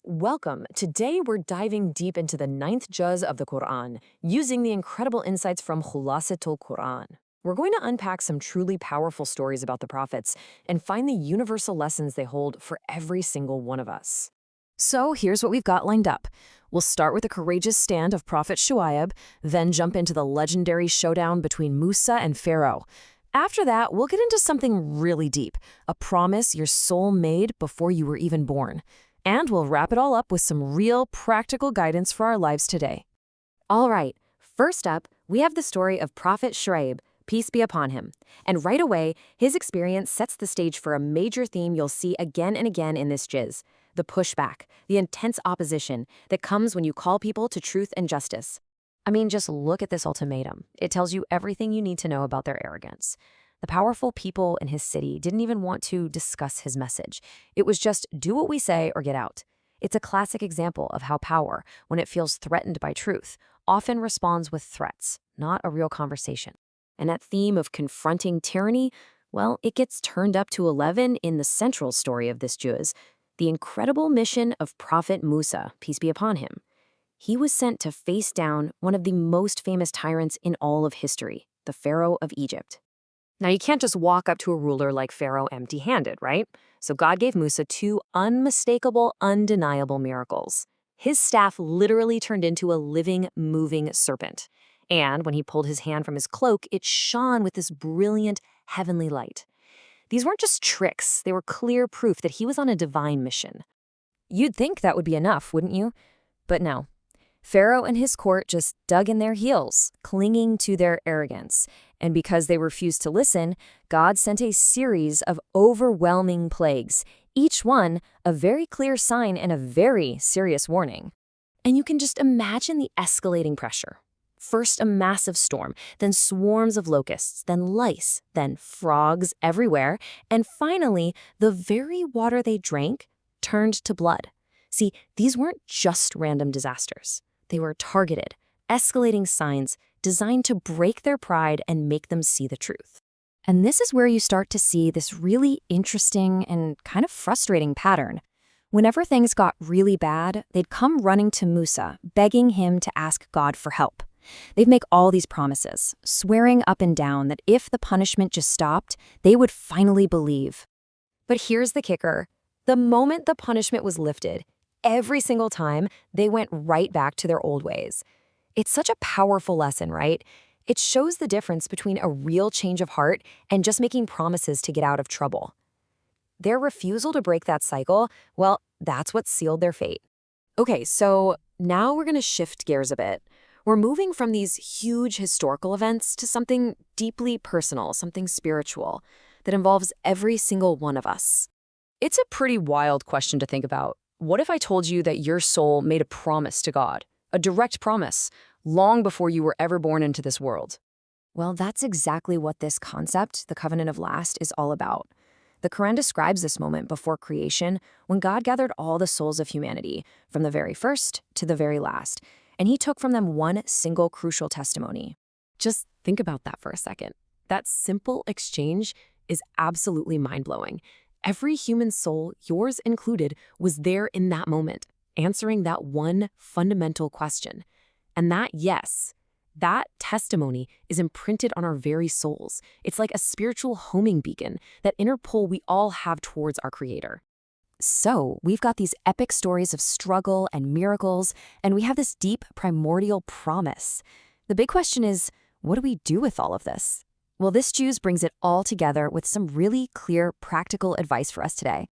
Welcome. Today we're diving deep into the ninth juz of the Quran, using the incredible insights from Khulasatul Quran. We're going to unpack some truly powerful stories about the prophets and find the universal lessons they hold for every single one of us. So here's what we've got lined up. We'll start with the courageous stand of Prophet Shu'ayb, then jump into the legendary showdown between Musa and Pharaoh. After that, we'll get into something really deep, a promise your soul made before you were even born. And we'll wrap it all up with some real practical guidance for our lives today. All right, first up, we have the story of Prophet Shu'ayb, peace be upon him. And right away, his experience sets the stage for a major theme you'll see again and again in this jizz: the pushback, the intense opposition that comes when you call people to truth and justice. I mean, just look at this ultimatum. It tells you everything you need to know about their arrogance. The powerful people in his city didn't even want to discuss his message. It was just do what we say or get out. It's a classic example of how power, when it feels threatened by truth, often responds with threats, not a real conversation. And that theme of confronting tyranny, well, it gets turned up to 11 in the central story of this juz, the incredible mission of Prophet Musa, peace be upon him. He was sent to face down one of the most famous tyrants in all of history, the Pharaoh of Egypt. Now, you can't just walk up to a ruler like Pharaoh empty-handed, right? So God gave Musa two unmistakable, undeniable miracles. His staff literally turned into a living, moving serpent. And when he pulled his hand from his cloak, it shone with this brilliant, heavenly light. These weren't just tricks. They were clear proof that he was on a divine mission. You'd think that would be enough, wouldn't you? But no. Pharaoh and his court just dug in their heels, clinging to their arrogance. And because they refused to listen, God sent a series of overwhelming plagues, each one a very clear sign and a very serious warning. And you can just imagine the escalating pressure. First a massive storm, then swarms of locusts, then lice, then frogs everywhere, and finally, the very water they drank turned to blood. See, these weren't just random disasters. They were targeted, escalating signs designed to break their pride and make them see the truth. And this is where you start to see this really interesting and kind of frustrating pattern. Whenever things got really bad, they'd come running to Musa, begging him to ask God for help. They'd make all these promises, swearing up and down that if the punishment just stopped, they would finally believe. But here's the kicker. The moment the punishment was lifted, every single time, they went right back to their old ways. It's such a powerful lesson, right? It shows the difference between a real change of heart and just making promises to get out of trouble. Their refusal to break that cycle, well, that's what sealed their fate. Okay, so now we're going to shift gears a bit. We're moving from these huge historical events to something deeply personal, something spiritual, that involves every single one of us. It's a pretty wild question to think about. What if I told you that your soul made a promise to God, a direct promise, long before you were ever born into this world? Well, that's exactly what this concept, the covenant of last, is all about. The Quran describes this moment before creation when God gathered all the souls of humanity, from the very first to the very last, and he took from them one single crucial testimony. Just think about that for a second. That simple exchange is absolutely mind-blowing. Every human soul, yours included, was there in that moment, answering that one fundamental question. And that yes, that testimony is imprinted on our very souls. It's like a spiritual homing beacon, that inner pull we all have towards our Creator. So we've got these epic stories of struggle and miracles, and we have this deep primordial promise. The big question is, what do we do with all of this? Well, this juz brings it all together with some really clear, practical advice for us today.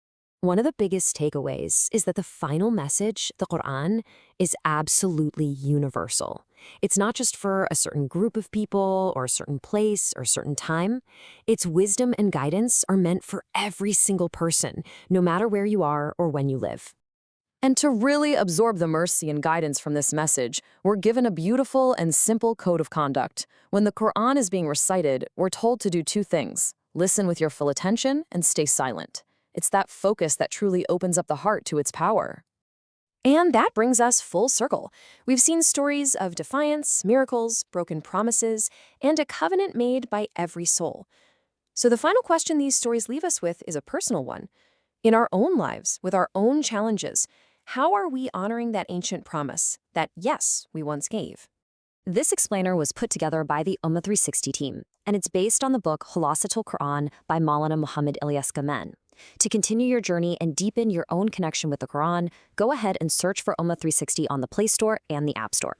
One of the biggest takeaways is that the final message, the Quran, is absolutely universal. It's not just for a certain group of people or a certain place or certain time. Its wisdom and guidance are meant for every single person, no matter where you are or when you live. And to really absorb the mercy and guidance from this message, we're given a beautiful and simple code of conduct. When the Quran is being recited, we're told to do two things: listen with your full attention and stay silent. It's that focus that truly opens up the heart to its power. And that brings us full circle. We've seen stories of defiance, miracles, broken promises, and a covenant made by every soul. So the final question these stories leave us with is a personal one. In our own lives, with our own challenges, How are we honoring that ancient promise that, yes, we once gave? This explainer was put together by the Ummah 360 team, and it's based on the book Khulasatul Quran by Maulana Muhammad Ilyas Gamen. To continue your journey and deepen your own connection with the Quran, go ahead and search for Ummah 360 on the Play Store and the App Store.